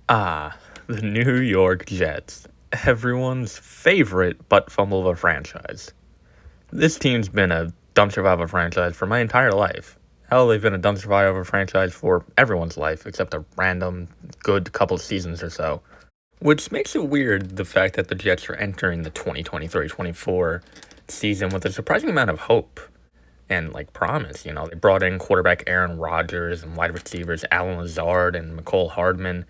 Ah, the New York Jets. Everyone's favorite butt fumble of a franchise. This team's been a dumpster fire of a franchise for my entire life. Hell, they've been a dumpster fire of a franchise for everyone's life, except a random good couple seasons or so. Which makes it weird, the fact that the Jets are entering the 2023-24 season with a surprising amount of hope and promise. They brought in quarterback Aaron Rodgers and wide receivers Alan Lazard and McCole Hardman.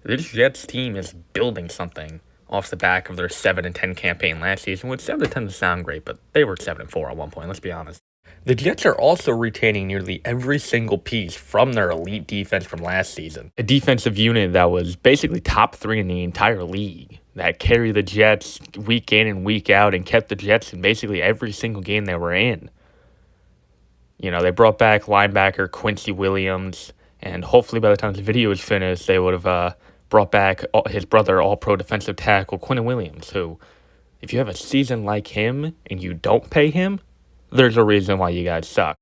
This Jets team is building something off the back of their 7-10 campaign last season, which sounded to sound great, but they were 7-4 at one point. Let's be honest. The Jets are also retaining nearly every single piece from their elite defense from last season. A defensive unit that was basically top 3 in the entire league, that carried the Jets week in and week out and kept the Jets in basically every single game they were in. They brought back linebacker Quincy Williams, and hopefully by the time the video is finished, they would have brought back his brother, all-pro defensive tackle Quinton Williams, who, if you have a season like him and you don't pay him, there's a reason why you guys suck.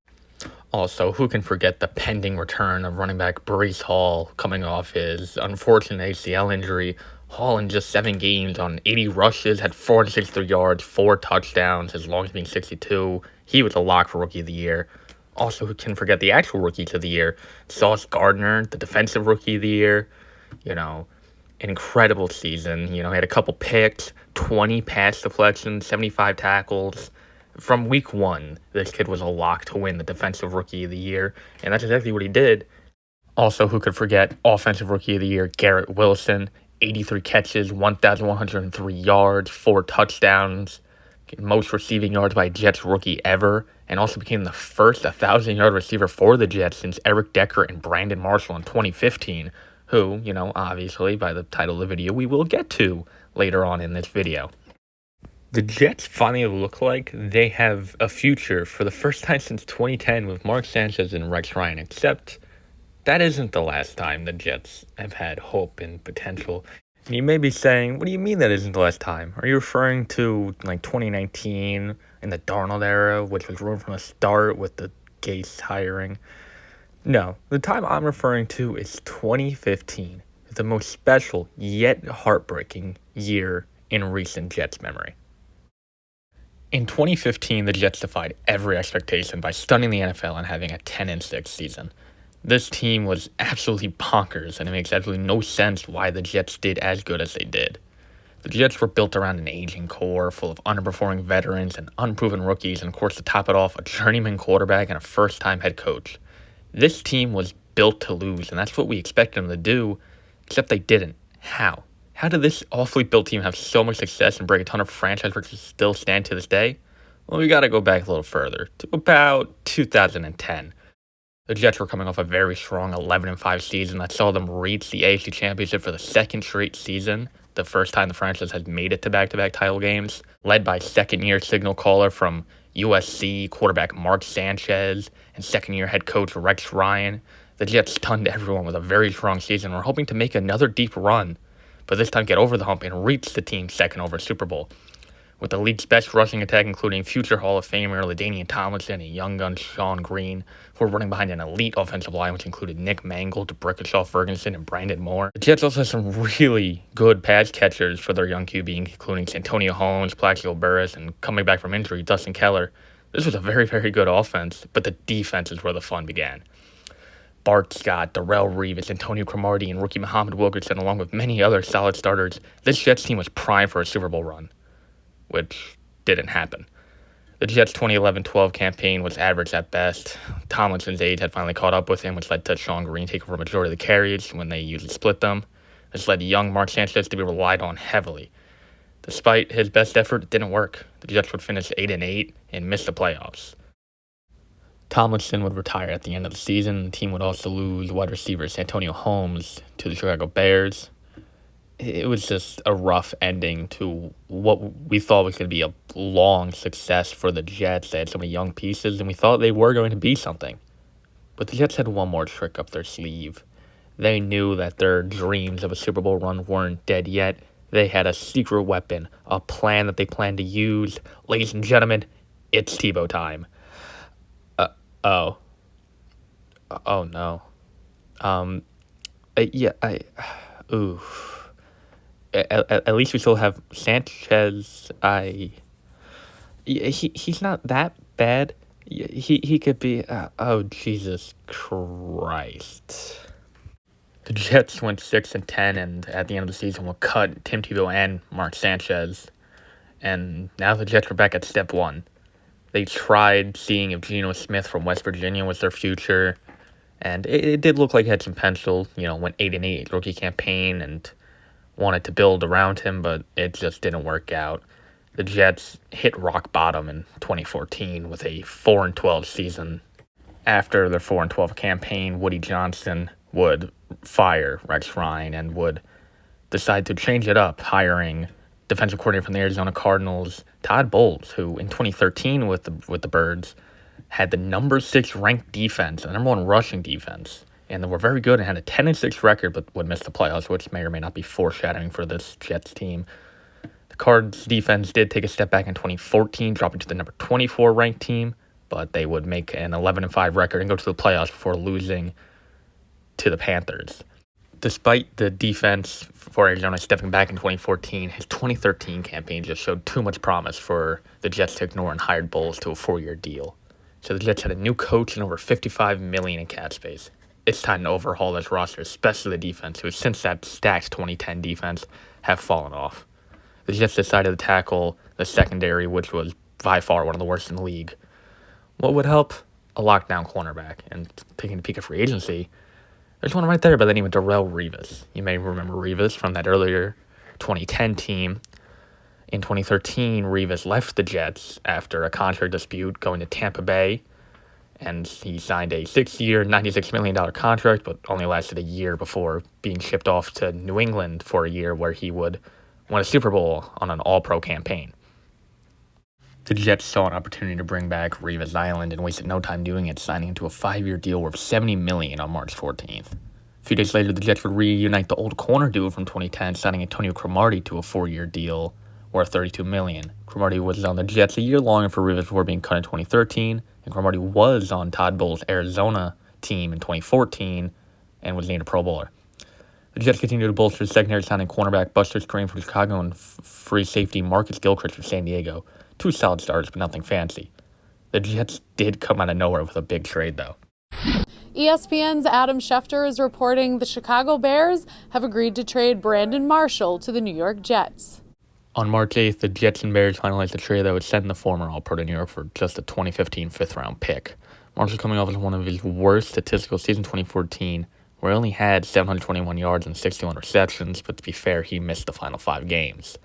Also, who can forget the pending return of running back Breece Hall coming off his unfortunate ACL injury? Hall in just 7 games on 80 rushes, had 463 yards, 4 touchdowns, his longest being 62. He was a lock for Rookie of the Year. Also, who can forget the actual Rookies of the Year? Sauce Gardner, the defensive Rookie of the Year. Incredible season. He had a couple picks, 20 pass deflections, 75 tackles. From week 1, this kid was a lock to win the defensive Rookie of the Year, and that's exactly what he did. Also, who could forget offensive Rookie of the Year, Garrett Wilson, 83 catches, 1,103 yards, 4 touchdowns, most receiving yards by a Jets rookie ever, and also became the first 1,000-yard receiver for the Jets since Eric Decker and Brandon Marshall in 2015, who, obviously, by the title of the video, we will get to later on in this video. The Jets finally look like they have a future for the first time since 2010 with Mark Sanchez and Rex Ryan, except that isn't the last time the Jets have had hope and potential. And you may be saying, what do you mean that isn't the last time? Are you referring to 2019 in the Darnold era, which was ruined from the start with the Gase hiring? No, the time I'm referring to is 2015, the most special yet heartbreaking year in recent Jets memory. In 2015, the Jets defied every expectation by stunning the NFL and having a 10-6 season. This team was absolutely bonkers, and it makes absolutely no sense why the Jets did as good as they did. The Jets were built around an aging core full of underperforming veterans and unproven rookies, and of course, to top it off, a journeyman quarterback and a first-time head coach. This team was built to lose, and that's what we expected them to do, except they didn't. How? How did this awfully built team have so much success and break a ton of franchise records still stand to this day? Well, we gotta go back a little further, to about 2010. The Jets were coming off a very strong 11-5 season that saw them reach the AFC Championship for the second straight season, the first time the franchise had made it to back-to-back title games, led by second-year signal caller from USC quarterback Mark Sanchez and second-year head coach Rex Ryan. The Jets stunned everyone with a very strong season. We're hoping to make another deep run, but this time get over the hump and reach the team's second over Super Bowl. With the league's best rushing attack, including future Hall of Famer LaDainian Tomlinson and young gun Sean Green, who were running behind an elite offensive line, which included Nick Mangold, Brickashaw Ferguson, and Brandon Moore. The Jets also had some really good pass catchers for their young QB, including Santonio Holmes, Plaxico Burress, and coming back from injury, Dustin Keller. This was a very, very good offense, but the defense is where the fun began. Bart Scott, Darrell Reeves, Antonio Cromartie, and rookie Muhammad Wilkerson, along with many other solid starters, this Jets team was primed for a Super Bowl run, which didn't happen. The Jets' 2011-12 campaign was average at best. Tomlinson's age had finally caught up with him, which led to Sean Green taking over a majority of the carries when they usually split them. This led young Mark Sanchez to be relied on heavily. Despite his best effort, it didn't work. The Jets would finish 8-8 and miss the playoffs. Tomlinson would retire at the end of the season. The team would also lose wide receiver Santonio Holmes to the Chicago Bears. It was just a rough ending to what we thought was going to be a long success for the Jets. They had so many young pieces, and we thought they were going to be something. But the Jets had one more trick up their sleeve. They knew that their dreams of a Super Bowl run weren't dead yet. They had a secret weapon, a plan that they planned to use. Ladies and gentlemen, it's Tebow time. Oh no. Ooh. At least we still have Sanchez. He's not that bad. He could be. Oh, Jesus Christ. The Jets went 6-10, and at the end of the season will cut Tim Tebow and Mark Sanchez. And now the Jets are back at step one. They tried seeing if Geno Smith from West Virginia was their future, and it did look like he had some potential. Went 8-8 rookie campaign and wanted to build around him, but it just didn't work out. The Jets hit rock bottom in 2014 with a 4-12 season. After their 4-12 campaign, Woody Johnson would fire Rex Ryan and would decide to change it up, hiring defensive coordinator from the Arizona Cardinals, Todd Bowles, who in 2013 with the Birds had the number 6 ranked defense, the number 1 rushing defense, and they were very good and had a 10-6 record, but would miss the playoffs, which may or may not be foreshadowing for this Jets team. The Cards defense did take a step back in 2014, dropping to the number 24 ranked team, but they would make an 11-5 record and go to the playoffs before losing to the Panthers. Despite the defense for Arizona stepping back in 2014, his 2013 campaign just showed too much promise for the Jets to ignore and hired Bowles to a 4-year deal. So the Jets had a new coach and over $55 million in cap space. It's time to overhaul this roster, especially the defense, who since that stacked 2010 defense have fallen off. The Jets decided to tackle the secondary, which was by far one of the worst in the league. What would help? A lockdown cornerback. And taking a peek at free agency, there's one right there by the name of Darrelle Revis. You may remember Revis from that earlier 2010 team. In 2013, Revis left the Jets after a contract dispute going to Tampa Bay, and he signed a 6-year, $96 million contract, but only lasted a year before being shipped off to New England for a year where he would win a Super Bowl on an all-pro campaign. The Jets saw an opportunity to bring back Revis Island and wasted no time doing it, signing into a 5-year deal worth $70 million on March 14th. A few days later, the Jets would reunite the old corner duo from 2010, signing Antonio Cromartie to a 4-year deal worth $32 million. Cromartie was on the Jets a year longer for Revis before being cut in 2013, and Cromartie was on Todd Bowles' Arizona team in 2014 and was named a Pro Bowler. The Jets continued to bolster the secondary, signing cornerback Buster Skrine from Chicago and free safety Marcus Gilchrist from San Diego. 2 solid starters, but nothing fancy. The Jets did come out of nowhere with a big trade, though. ESPN's Adam Schefter is reporting the Chicago Bears have agreed to trade Brandon Marshall to the New York Jets. On March 8th, the Jets and Bears finalized a trade that would send the former All-Pro to New York for just a 2015 fifth-round pick. Marshall coming off as one of his worst statistical seasons 2014, where he only had 721 yards and 61 receptions, but to be fair, he missed the final 5 games.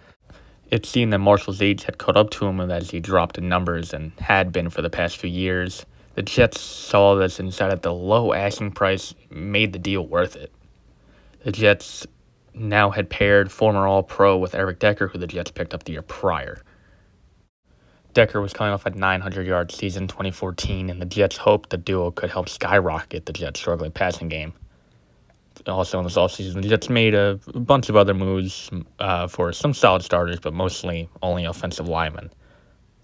It seemed that Marshall's age had caught up to him as he dropped in numbers and had been for the past few years. The Jets saw this and decided the low asking price made the deal worth it. The Jets now had paired former All-Pro with Eric Decker, who the Jets picked up the year prior. Decker was coming off a 900-yard season 2014, and the Jets hoped the duo could help skyrocket the Jets' struggling passing game. Also in this offseason, the Jets made a bunch of other moves for some solid starters, but mostly only offensive linemen.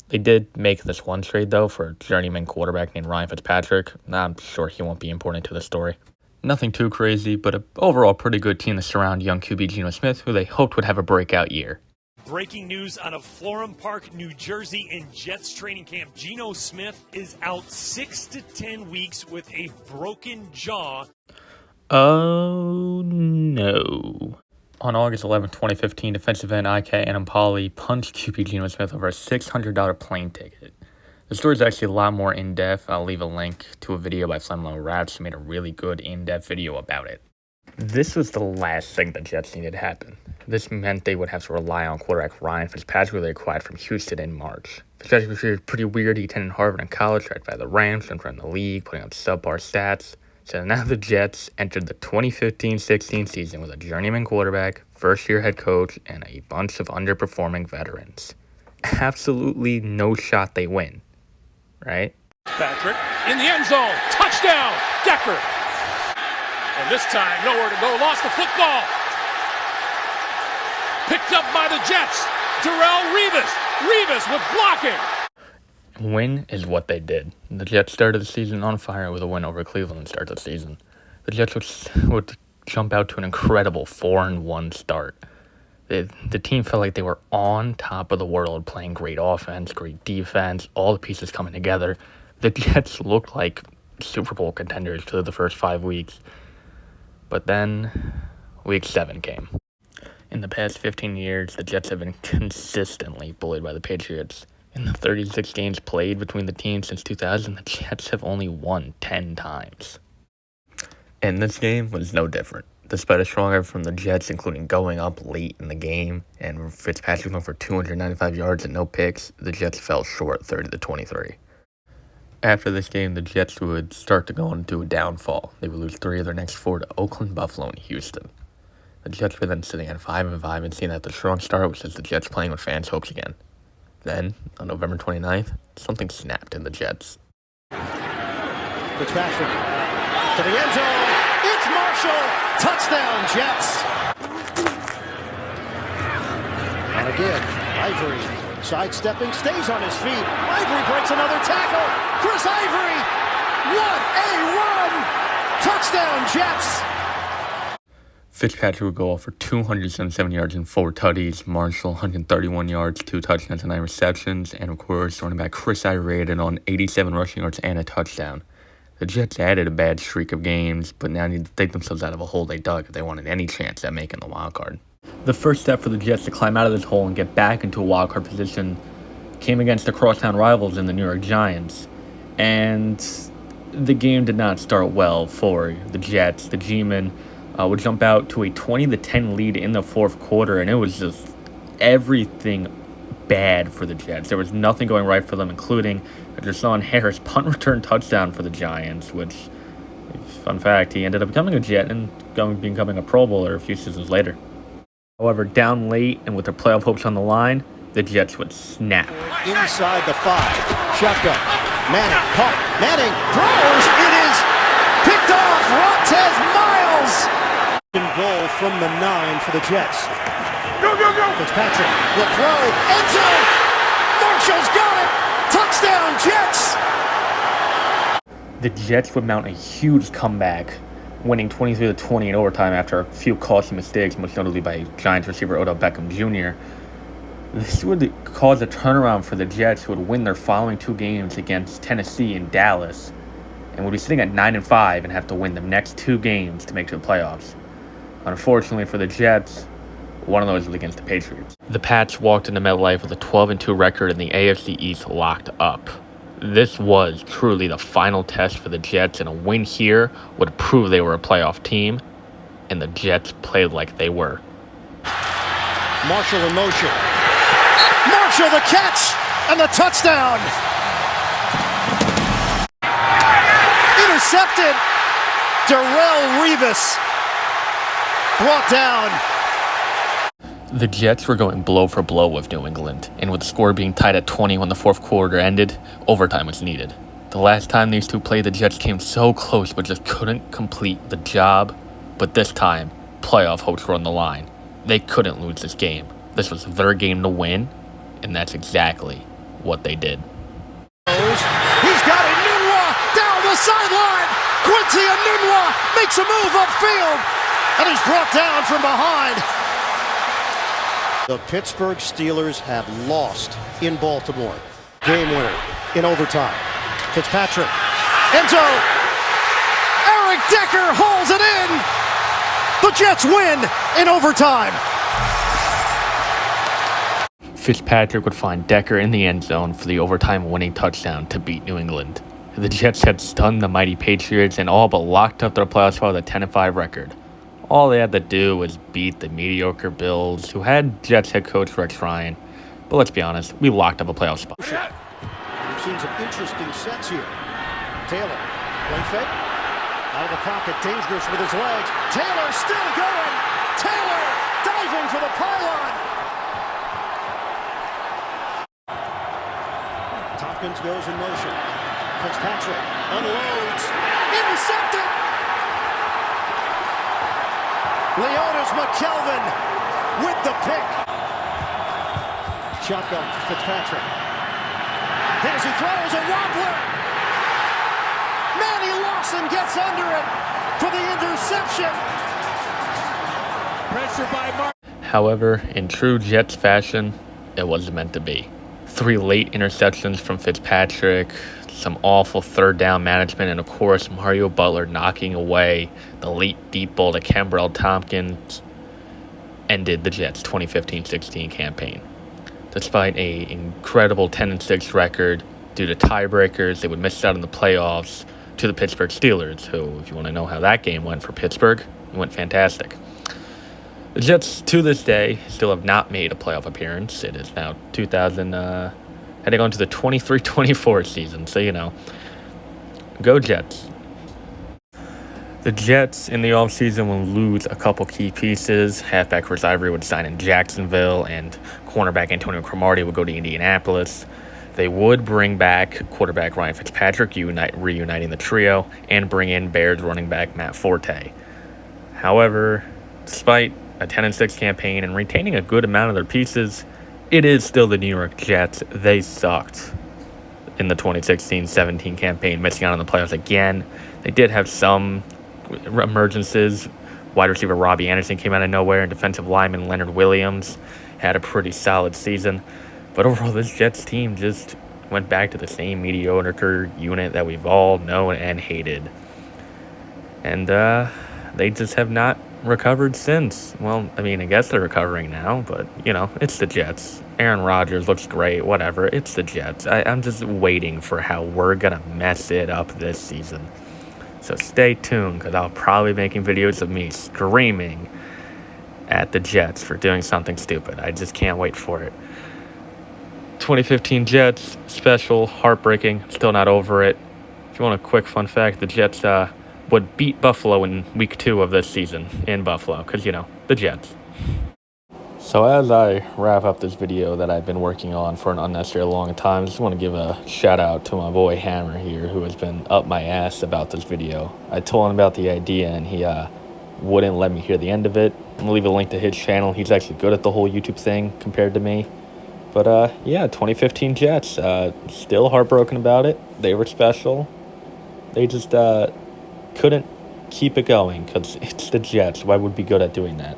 They did make this one trade, though, for a journeyman quarterback named Ryan Fitzpatrick. I'm sure he won't be important to the story. Nothing too crazy, but an overall pretty good team to surround young QB Geno Smith, who they hoped would have a breakout year. Breaking news out of Florham Park, New Jersey in Jets training camp. Geno Smith is out 6 to 10 weeks with a broken jaw. Oh, no. On August 11, 2015, defensive end IK Anampali punched QB Geno Smith over a $600 plane ticket. The story is actually a lot more in-depth. I'll leave a link to a video by Flemlo Rats who made a really good in-depth video about it. This was the last thing the Jets needed to happen. This meant they would have to rely on quarterback Ryan Fitzpatrick, who they acquired from Houston in March. Fitzpatrick was pretty weird. He attended Harvard in college, tried by the Rams, and ran the league, putting up subpar stats. So now the Jets entered the 2015-16 season with a journeyman quarterback, first-year head coach, and a bunch of underperforming veterans. Absolutely no shot they win, right? Patrick in the end zone. Touchdown, Decker. And this time, nowhere to go. Lost the football. Picked up by the Jets. Darrelle Revis. Revis with blocking. Win is what they did. The Jets started the season on fire with a win over Cleveland to start the season. The Jets would jump out to an incredible 4-1 start. The team felt like they were on top of the world, playing great offense, great defense, all the pieces coming together. The Jets looked like Super Bowl contenders for the first 5 weeks. But then, week 7 came. In the past 15 years, the Jets have been consistently bullied by the Patriots. In the 36 games played between the teams since 2000, the Jets have only won 10 times. And this game was no different. Despite a strong effort from the Jets, including going up late in the game, and Fitzpatrick went for 295 yards and no picks, the Jets fell short 30-23. After this game, the Jets would start to go into a downfall. They would lose 3 of their next 4 to Oakland, Buffalo, and Houston. The Jets were then sitting at 5-5 and seeing that the strong start was just the Jets playing with fans' hopes again. Then, on November 29th, something snapped in the Jets. Fitzpatrick to the end zone. It's Marshall. Touchdown, Jets. And again, Ivory sidestepping, stays on his feet. Ivory breaks another tackle. Chris Ivory. What a run. Touchdown, Jets. Fitzpatrick would go off for 277 yards and 4 tutties. Marshall, 131 yards, 2 touchdowns and 9 receptions. And of course, running back Chris Ivory added on 87 rushing yards and a touchdown. The Jets added a bad streak of games, but now need to take themselves out of a hole they dug if they wanted any chance at making the wild card. The first step for the Jets to climb out of this hole and get back into a wild card position came against the crosstown rivals in the New York Giants. And the game did not start well for the Jets. The G-men would jump out to a 20-10 lead in the fourth quarter, and it was just everything bad for the Jets. There was nothing going right for them, including a Jason Harris punt return touchdown for the Giants, which, fun fact, he ended up becoming a Jet and becoming a Pro Bowler a few seasons later. However, down late and with their playoff hopes on the line, the Jets would snap. Inside the 5. Shotgun. Manning. Pump. Manning throws. It is picked off. Rontez Miles. Goal from the 9 for the Jets. Go, go, go. Fitzpatrick will throw. End zone. Marshall's got it. Touchdown, Jets. The Jets would mount a huge comeback, winning 23-20 in overtime after a few costly mistakes, most notably by Giants receiver Odell Beckham Jr. This would cause a turnaround for the Jets, who would win their following 2 games against Tennessee and Dallas, and would be sitting at 9-5 and have to win the next 2 games to make it to the playoffs. Unfortunately for the Jets, one of those was against the Patriots. The Pats walked into MetLife with a 12-2 record and the AFC East locked up. This was truly the final test for the Jets, and a win here would prove they were a playoff team, and the Jets played like they were. Marshall in motion. Marshall the catch and the touchdown. Intercepted. Darrelle Revis brought down. The Jets were going blow for blow with New England, and with the score being tied at 20 when the fourth quarter ended, overtime was needed. The last time these two played, the Jets came so close but just couldn't complete the job. But this time, playoff hopes were on the line. They couldn't lose this game. This was their game to win, and that's exactly what they did. He's got Enunwa down the sideline. Quincy Enunwa makes a move upfield, and he's brought down from behind. The Pittsburgh Steelers have lost in Baltimore. Game winner in overtime. Fitzpatrick. End zone. Eric Decker holds it in. The Jets win in overtime. Fitzpatrick would find Decker in the end zone for the overtime winning touchdown to beat New England. The Jets had stunned the mighty Patriots and all but locked up their playoff spot with a 10-5 record. All they had to do was beat the mediocre Bills, who had Jets head coach Rex Ryan. But let's be honest, we locked up a playoff spot. We've seen some interesting sets here. Taylor, play fake. Out of the pocket, dangerous with his legs. Taylor still going. Taylor diving for the pylon. Tompkins goes in motion. Fitzpatrick unloads. Intercepted. Leonis McKelvin with the pick. Shotgun to Fitzpatrick. As he throws a wobbler. Manny Lawson gets under it for the interception. Pressure by Mark. However, in true Jets fashion, it wasn't meant to be. 3 late interceptions from Fitzpatrick, some awful third down management, and of course, Mario Butler knocking away the late deep ball to Kembrell Tompkins ended the Jets' 2015-16 campaign. Despite an incredible 10-6 record, due to tiebreakers, they would miss out on the playoffs to the Pittsburgh Steelers, who, if you want to know how that game went for Pittsburgh, it went fantastic. The Jets, to this day, still have not made a playoff appearance. It is now heading on to the 23-24 season, so, go Jets. The Jets in the offseason will lose a couple key pieces. Halfback Chris Ivory would sign in Jacksonville, and cornerback Antonio Cromartie would go to Indianapolis. They would bring back quarterback Ryan Fitzpatrick, reuniting the trio, and bring in Bears running back Matt Forte. However, despite a 10-6 campaign and retaining a good amount of their pieces, it is still the New York Jets. They sucked in the 2016-17 campaign, missing out on the playoffs again. They did have some emergences. Wide receiver Robbie Anderson came out of nowhere, and defensive lineman Leonard Williams had a pretty solid season. But overall, this Jets team just went back to the same mediocre unit that we've all known and hated. And they just have not recovered since. Well, I guess they're recovering now, but, it's the Jets. Aaron Rodgers looks great, whatever. It's the Jets. I'm just waiting for how we're going to mess it up this season. So stay tuned, because I'll probably be making videos of me screaming at the Jets for doing something stupid. I just can't wait for it. 2015 Jets, special, heartbreaking, still not over it. If you want a quick fun fact, the Jets would beat Buffalo in week 2 of this season in Buffalo, because, the Jets. So as I wrap up this video that I've been working on for an unnecessarily long time, I just want to give a shout out to my boy Hammer here, who has been up my ass about this video. I told him about the idea, and he wouldn't let me hear the end of it. I'm going to leave a link to his channel. He's actually good at the whole YouTube thing compared to me. But, 2015 Jets, still heartbroken about it. They were special. They just couldn't keep it going, because it's the Jets. Why would we be good at doing that?